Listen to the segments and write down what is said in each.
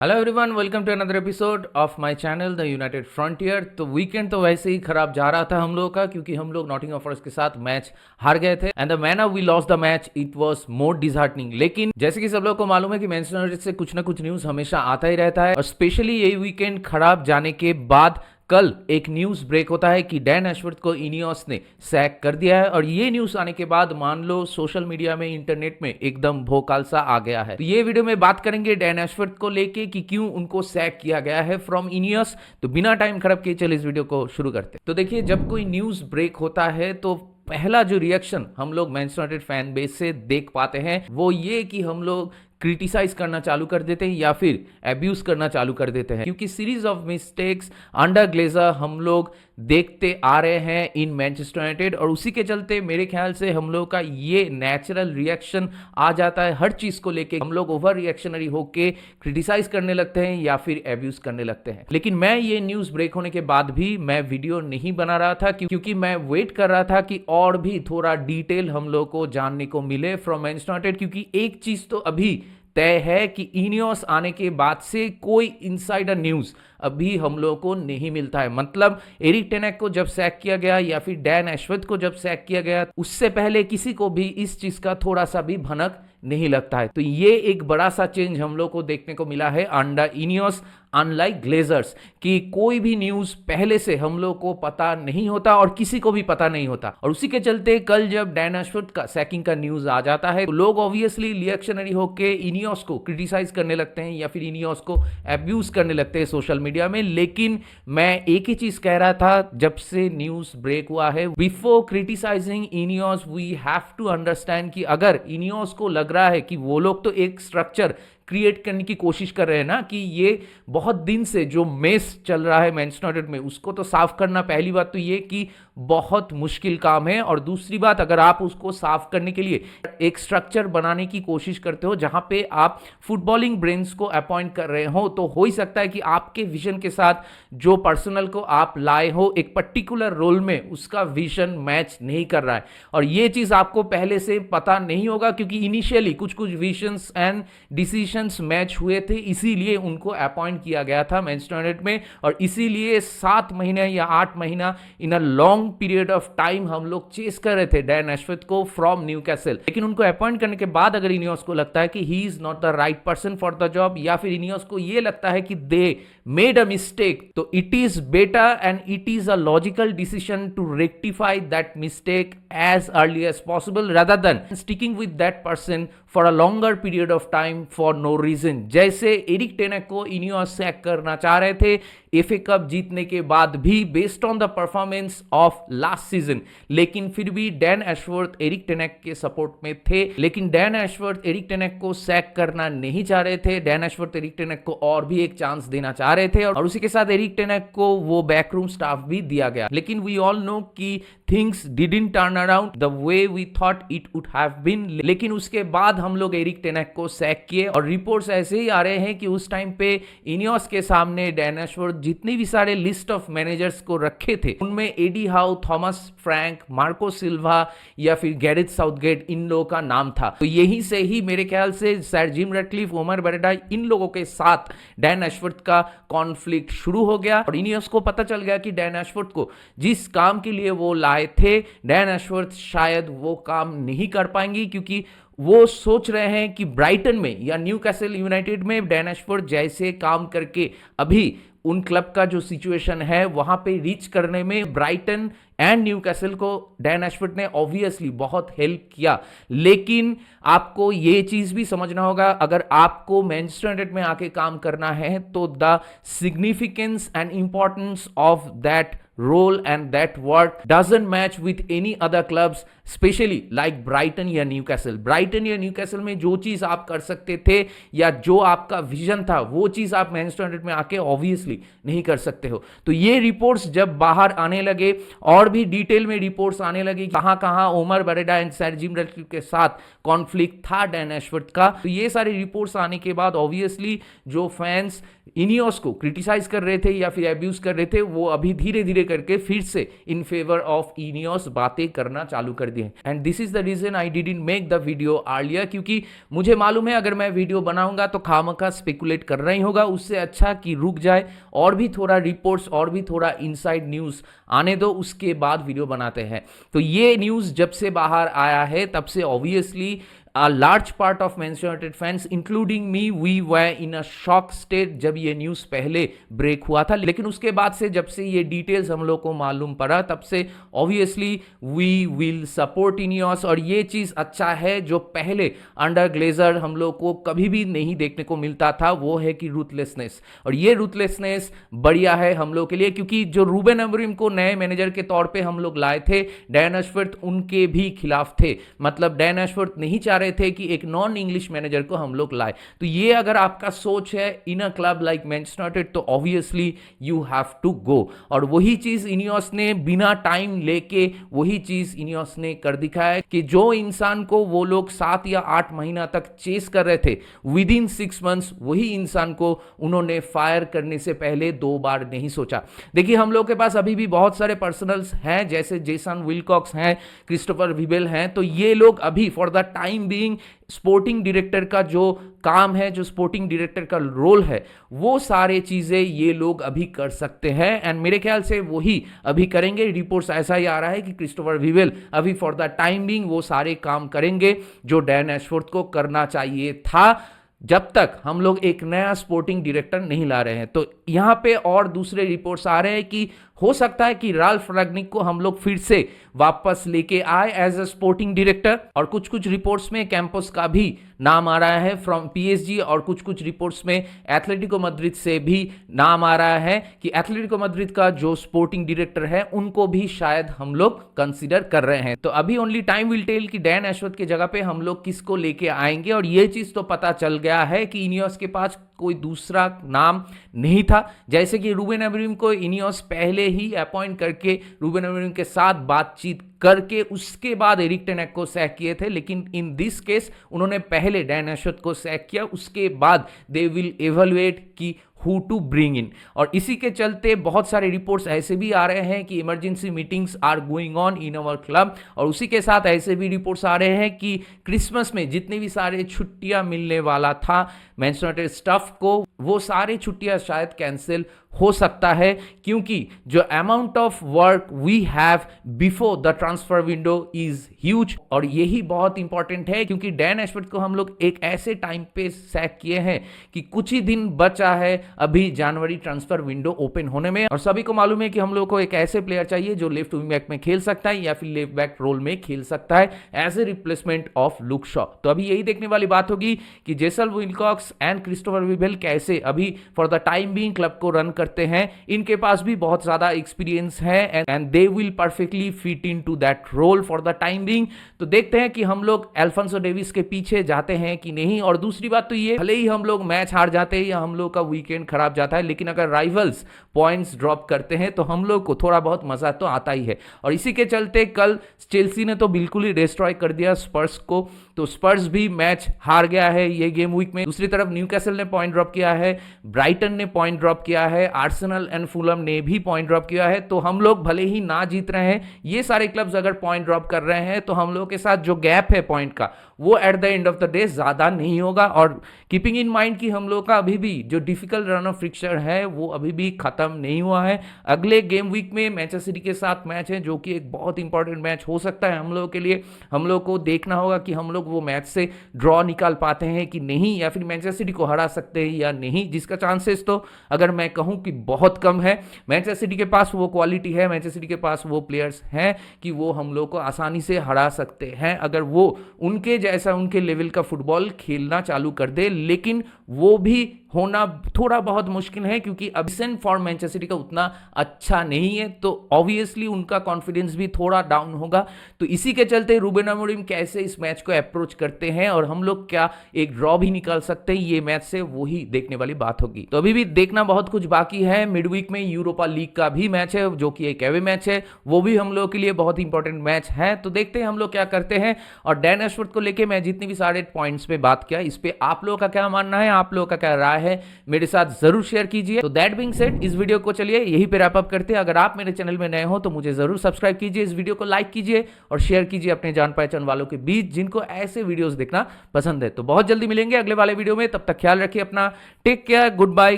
Hello everyone, welcome to another episode of my channel the United Frontier. तो weekend तो वैसे ही खराब जा रहा था हम लोगों का, क्योंकि हम लोग नॉटिंघम फॉरेस्ट के साथ मैच हार गए थे and the manner we lost the match it was more disheartening. लेकिन जैसे कि सब लोग को मालूम है कि मैनचेस्टर यूनाइटेड से कुछ ना कुछ न्यूज हमेशा आता ही रहता है, और स्पेशली ये वीकेंड खराब जाने के बाद कल एक न्यूज ब्रेक होता है कि डैन एशवर्थ को इनियोस ने सैक कर दिया है। और ये न्यूज आने के बाद मान लो सोशल मीडिया में, इंटरनेट में एकदम भोकाल सा आ गया है। तो ये वीडियो में बात करेंगे डैन एशवर्थ को लेके कि क्यों उनको सैक किया गया है फ्रॉम इनियोस। तो बिना टाइम खराब किए चलिए इस वीडियो को शुरू करते हैं। तो देखिए, जब कोई न्यूज ब्रेक होता है तो पहला जो रिएक्शन हम लोग मैनचेस्टर यूनाइटेड फैन बेस से देख पाते हैं वो ये कि हम लोग क्रिटिसाइज करना चालू कर देते हैं या फिर एब्यूज करना चालू कर देते हैं, क्योंकि series of mistakes under Glazer हम लोग देखते आ रहे हैं इन मैनचेस्टर यूनाइटेड। और उसी के चलते मेरे ख्याल से हम लोग का ये नेचुरल रिएक्शन आ जाता है हर चीज को लेके। हम लोग ओवर रिएक्शनरी होके क्रिटिसाइज करने लगते हैं या फिर एब्यूज करने लगते हैं। लेकिन मैं ये न्यूज ब्रेक होने के बाद भी मैं वीडियो नहीं बना रहा था, क्योंकि मैं वेट कर रहा था कि और भी थोड़ा डिटेल हम लोग को जानने को मिले फ्रॉम मैनचेस्टर यूनाइटेड। क्योंकि एक चीज तो अभी तय है कि इनियोस आने के बाद से कोई इनसाइडर न्यूज अभी हम लोगों को नहीं मिलता है। मतलब एरिक टेन हैग को जब सैक किया गया या फिर डैन एशवर्थ को जब सैक किया गया, उससे पहले किसी को भी इस चीज का थोड़ा सा भी भनक नहीं लगता है। तो ये एक बड़ा सा चेंज हम लोग को देखने को मिला है अंडर इनियोस, अनलाइक ग्लेजर्स, कि कोई भी न्यूज पहले से हम लोग को पता नहीं होता और किसी को भी पता नहीं होता। और उसी के चलते कल जब डैन एशवर्थ का सैकिंग का न्यूज आ जाता है तो लोग ऑब्वियसली रिएक्शनरी होकर इनियोस को क्रिटिसाइज करने लगते हैं या फिर इनियोस को एब्यूज करने लगते हैं सोशल मीडिया में। लेकिन मैं एक ही चीज कह रहा था जब से न्यूज ब्रेक हुआ है, before criticising Ineos we have to understand कि अगर इनियोस को लग रहा है कि वो लोग तो एक स्ट्रक्चर क्रिएट करने की कोशिश कर रहे हैं ना, कि ये बहुत दिन से जो मेस चल रहा है मैनचेस्टर यूनाइटेड में उसको तो साफ करना, पहली बात तो ये कि बहुत मुश्किल काम है। और दूसरी बात, अगर आप उसको साफ करने के लिए एक स्ट्रक्चर बनाने की कोशिश करते हो जहां पे आप फुटबॉलिंग ब्रेन्स को अपॉइंट कर रहे हो, तो हो ही सकता है कि आपके विजन के साथ जो पर्सनल को आप लाए हो एक पर्टिकुलर रोल में, उसका विजन मैच नहीं कर रहा है। और ये चीज आपको पहले से पता नहीं होगा, क्योंकि इनिशियली कुछ कुछ विजन्स एंड डिसीजन मैच हुए थे, इसीलिए उनको अपॉइंट किया गया था मैनचेस्टर यूनाइटेड में। और इसीलिए 7 महीने या 8 महीना in a long period of time हम लोग चेस कर रहे थे डैन एशवर्थ को फ्रॉम न्यूकैसल। लेकिन उनको अपॉइंट करने के बाद अगर इनियोस को लगता है कि he is not the right person for the job, या फिर इनियोस को यह लगता है कि दे मेड अ मिस्टेक, तो it is better and it is a logical decision to rectify that mistake as early as possible rather than sticking with that person for a longer period of time for no reason। जैसे Erik ten हैग को Ineos sac करना चाह रहे थे FA cup जीतने के बाद भी based on the performance of last season, लेकिन फिर भी डैन एशवर्थ एरिक टेन हैग के सपोर्ट में थे। लेकिन डैन एशवर्थ एरिक टेन हैग को सैक करना नहीं चाह रहे थे। डैन एशवर्थ एरिक टेन हैग को और भी एक चांस देना चाह रहे थे, और उसी के साथ एरिक टेन हैग को वो बैकरूम स्टाफ भी दिया गया। लेकिन वी ऑल नो कि things didn't turn around the way we thought it would have been. लेकिन उसके बाद हम लोग एरिक टेन हैग को सैक किए, और रिपोर्ट्स ऐसे ही आ रहे हैं कि उस टाइम पे इनियोस के सामने डैन एशवर्थ जितनी भी सारे लिस्ट ऑफ मैनेजर्स को रखे थे उनमें Eddie Howe, Thomas Frank, Marco Silva या फिर गैरेथ साउथगेट, इन लोगों का नाम था। तो यहीं से ही मेरे ख्याल से सर जिम रैटक्लिफ, ओमर बेरेडा, इन लोगों के साथ डैन एशवर्थ का कॉन्फ्लिक्ट शुरू हो गया। और इनियोस को पता चल गया कि डैन एशवर्थ को जिस काम के लिए वो लाए थे, डैन एशवर्थ शायद वो काम नहीं कर पाएंगी, क्योंकि वो सोच रहे हैं कि ब्राइटन में या न्यूकैसल यूनाइटेड में डैन एशवर्थ जैसे काम करके अभी उन क्लब का जो सिचुएशन है वहां पे रीच करने में ब्राइटन एंड न्यूकैसल को डैन एशवर्थ ने ऑब्वियसली बहुत हेल्प किया। लेकिन आपको ये चीज भी समझना होगा, अगर आपको मैनचेस्टर यूनाइटेड में आके काम करना है तो the significance and importance of that role and that work doesn't match with any other clubs, especially like Brighton या Newcastle। Brighton या Newcastle में जो चीज आप कर सकते थे या जो आपका विजन था वो चीज आप मैनचेस्टर यूनाइटेड में आके ऑब्वियसली नहीं कर सकते हो। तो ये रिपोर्ट्स जब बाहर आने लगे और भी डिटेल में रिपोर्ट्स आने लगी कहां कहां Omar Berrada and sir Jim Ratcliffe के साथ कॉन्फ्लिक्ट था डैन एशवर्थ का, तो ये सारी रिपोर्ट्स आने के बाद ऑब्वियसली जो फैंस इनियोस को क्रिटिसाइज कर रहे थे या फिर एब्यूज कर रहे थे वो अभी धीरे धीरे करके फिर से इन फेवर ऑफ इनियोस बातें करना चालू कर दिए। And this is the reason I didn't make the video earlier, क्योंकि मुझे मालूम है अगर मैं वीडियो बनाऊंगा तो खामखा स्पेकुलेट करना ही होगा। उससे अच्छा कि रुक जाए और भी थोड़ा रिपोर्ट्स और भी थोड़ा इनसाइड न्यूज आने दो, उसके बाद वीडियो बनाते हैं। तो ये न्यूज जब से बाहर आया है तब से obviously a large part of Manchester United fans including me we were in a shock state जब ये न्यूज़ पहले ब्रेक हुआ था। लेकिन उसके बाद से जब से ये डिटेल्स हम लोग को मालूम पड़ा तब से obviously we will support Ineos. और ये चीज़ अच्छा है जो पहले अंडर ग्लेजर हम लोग को कभी भी नहीं देखने को मिलता था, वो है कि रूथलेसनेस। और ये रूथलेसनेस बढ़िया है हम लोग के लिए, क्योंकि जो रूबेन अमोरिम को नए मैनेजर के तौर पे हम लोग लाए थे, डैन एशवर्थ उनके भी खिलाफ थे। मतलब डैन एशवर्थ नहीं चाह रहे थे कि एक नॉन इंग्लिश मैनेजर को हम लोग लाए। तो ये अगर आपका सोच है in a club like Manchester United तो obviously you have to go. और वही चीज इनियोस ने बिना टाइम लेके वही चीज इनियोस ने कर दिखाया कि जो इंसान को वो लोग 7 या 8 महीना तक चेस कर रहे थे विद इन 6 मंथ्स, वही इंसान को उन्होंने फायर करने से पहले 2 बार नहीं सोचा। देखिए हम लोग के पास अभी भी बहुत सारे पर्सनल्स हैं, जैसे जेसन विलकॉक्स हैं, क्रिस्टोफर विबेल हैं। तो ये लोग अभी for the time being sporting director का जो काम है, जो स्पोर्टिंग डायरेक्टर का रोल है, वो सारे चीजें ये लोग अभी कर सकते हैं। एंड मेरे ख्याल से वही अभी करेंगे। रिपोर्ट्स ऐसा ही आ रहा है कि क्रिस्टोफर विवेल अभी फॉर द टाइम बीइंग वो सारे काम करेंगे जो डैन एशवर्थ को करना चाहिए था, जब तक हम लोग एक नया स्पोर्टिंग डायरेक्टर नहीं ला रहे हैं। तो यहां पे और दूसरे रिपोर्ट्स आ रहे हैं कि हो सकता है कि राल्फ रैंगनिक को हम लोग फिर से वापस लेके आए एज अ स्पोर्टिंग डायरेक्टर। और कुछ कुछ रिपोर्ट्स में कैंपस का भी नाम आ रहा है फ्रॉम पीएसजी, और कुछ कुछ रिपोर्ट्स में एथलेटिको मैड्रिड से भी नाम आ रहा है कि एथलेटिको मैड्रिड का जो स्पोर्टिंग डायरेक्टर है उनको भी शायद हम लोग कंसीडर कर रहे हैं। तो अभी ओनली टाइम विल टेल कि डैन एशवर्थ की जगह पे हम लोग किसको लेके आएंगे। और ये चीज तो पता चल गया है कि इनियोस के पास कोई दूसरा नाम नहीं था। जैसे कि रूबेन अमोरिम को इनियोस पहले ही अपॉइंट करके रूबेन अमोरिम के साथ बातचीत करके उसके बाद एरिक टेन हैग को सैक किए थे, लेकिन इन दिस केस उन्होंने पहले डैन एशवर्थ को सैक किया, उसके बाद दे विल एवेलुएट कि हु टू ब्रिंग इन। और इसी के चलते बहुत सारे रिपोर्ट्स ऐसे भी आ रहे हैं कि emergency meetings are going on in our club. और उसी के साथ ऐसे भी रिपोर्ट्स आ रहे हैं कि क्रिसमस में जितने भी सारे छुट्टियां मिलने वाला था मैनचेस्टर यूनाइटेड स्टाफ को, वो सारे छुट्टियां शायद कैंसिल हो सकता है, क्योंकि जो amount of work we have before the transfer window is huge. और यही बहुत इंपॉर्टेंट है क्योंकि डैन एशवर्थ को हम लोग एक ऐसे टाइम पे सैक किए हैं कि कुछ ही दिन बचा है अभी जनवरी ट्रांसफर विंडो ओपन होने में। और सभी को मालूम है कि हम लोग को एक ऐसे प्लेयर चाहिए जो लेफ्ट विंग बैक में खेल सकता है या फिर लेफ्ट बैक रोल में खेल सकता है as a replacement of Luke Shaw. तो अभी यही देखने वाली बात होगी कि Jason Wilcox and Christopher Vivell कैसे अभी for the time being club को रन करते हैं। इनके पास भी बहुत ज्यादा एक्सपीरियंस है and they will perfectly fit into that role for the time being. तो देखते हैं कि हम लोग अल्फोंसो डेविस के पीछे जाते हैं कि नहीं। और दूसरी बात तो ये, भले ही हम लोग मैच हार जाते हैं या हम लोग का वीकेंड खराब जाता है, लेकिन अगर राइवल्स पॉइंट्स ड्रॉप करते हैं तो हम लोग को थोड़ा बहुत मजा तो आता ही है। और इसी के चलते कल चेल्सी ने तो बिल्कुल ही डिस्ट्रॉय कर दिया स्पर्स को, तो स्पर्स भी मैच हार गया है ये गेम वीक में। दूसरी तरफ न्यूकैसल ने पॉइंट ड्रॉप किया है, ब्राइटन ने पॉइंट ड्रॉप किया है, आर्सेनल एंड फुलम ने भी पॉइंट ड्रॉप किया है। तो हम लोग भले ही ना जीत रहे हैं, ये सारे क्लब्स अगर पॉइंट ड्रॉप कर रहे हैं तो हम लोग के साथ जो गैप है पॉइंट का वो at the end of the day ज्यादा नहीं होगा। और कीपिंग इन माइंड कि हम लोग का अभी भी जो डिफिकल्ट रन ऑफ फिक्सचर है वो अभी भी खत्म नहीं हुआ है। अगले गेम वीक में मैनचेस्टर सिटी के साथ मैच है जो कि एक बहुत इंपॉर्टेंट मैच हो सकता है हम लोगों के लिए। हम लोग को देखना होगा कि हम लोग वो मैच से ड्रॉ निकाल पाते हैं कि नहीं, या फिर मैनचेस्टर सिटी को हरा सकते हैं या नहीं, जिसका चांसेस तो अगर मैं कहूं कि बहुत कम है। मैनचेस्टर सिटी के पास वो क्वालिटी है, मैनचेस्टर सिटी के पास वो प्लेयर्स हैं कि वो हम लोग को आसानी से हरा सकते हैं अगर वो उनके जैसा उनके लेवल का फुटबॉल खेलना चालू कर दे। लेकिन वो भी होना थोड़ा बहुत मुश्किल है क्योंकि अभी फॉर्म मैनचेस्टर सिटी का उतना अच्छा नहीं है, तो ऑब्वियसली उनका कॉन्फिडेंस भी थोड़ा डाउन होगा। तो इसी के चलते रूबेन अमोरिम कैसे इस मैच को अप्रोच करते हैं और हम लोग क्या एक ड्रॉ भी निकाल सकते हैं ये मैच से, वही देखने वाली बात होगी। तो अभी भी देखना बहुत कुछ बाकी है। मिडवीक में यूरोपा लीग का भी मैच है जो कि एक एवे मैच है, वो भी हम लोग के लिए बहुत इंपॉर्टेंट मैच है। तो देखते हैं हम लोग क्या करते हैं। और डैन एशवर्थ को लेकर लेके मैं जितनी भी सारे पॉइंट्स पे बात किया, इस पे आप लोगों का क्या मानना है, आप लोगों का क्या राय है, मेरे साथ जरूर शेयर कीजिए। तो दैट बीइंग सेड, इस वीडियो को चलिए यहीं पे रैप अप करते हैं। अगर आप मेरे चैनल में नए हो तो मुझे जरूर सब्सक्राइब कीजिए, इस वीडियो को लाइक कीजिए और शेयर कीजिए अपने जान पहचान वालों के बीच जिनको ऐसे वीडियोस देखना पसंद है। तो बहुत जल्दी मिलेंगे अगले वाले वीडियो में, तब तक ख्याल रखिए अपना। Take care, good bye,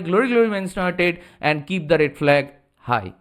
glory glory Manchester United and keep the red flag high.